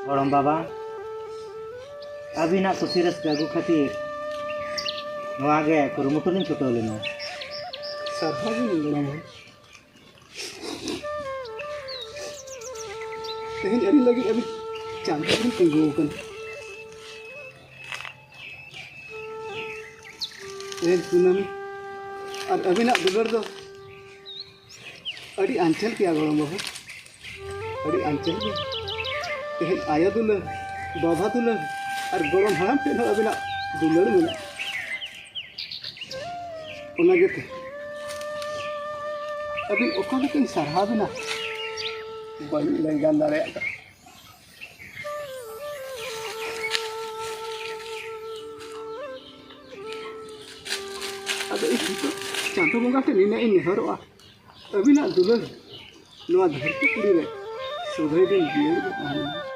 गोड़म बाबा अभिना कुसी रस्का अगू खातिर नवागे कुरुमुटु लिन छुटो लेना सारहा भी नहीं गोड़म तेहन अड़ी लगी अभी चांदा भी तिंगो कन तेहन पूनमी और अभी ना दुलर दो अड़ी आंचल किया गोड़म बाबू अड़ी आंचल के तेहन आया दुलर बाबा दुलर और गोड़म हाम पे ना अभी ना दुलर में उन्हें जो अभी ओका भी कहीं सरहा भी ना बड़ी लंगान दारे आता अब इस तो चांतो बंगा के नीने इन हरवा अभी ना दुल्हन नवा धरती पूरी रे सुधे दिन दिए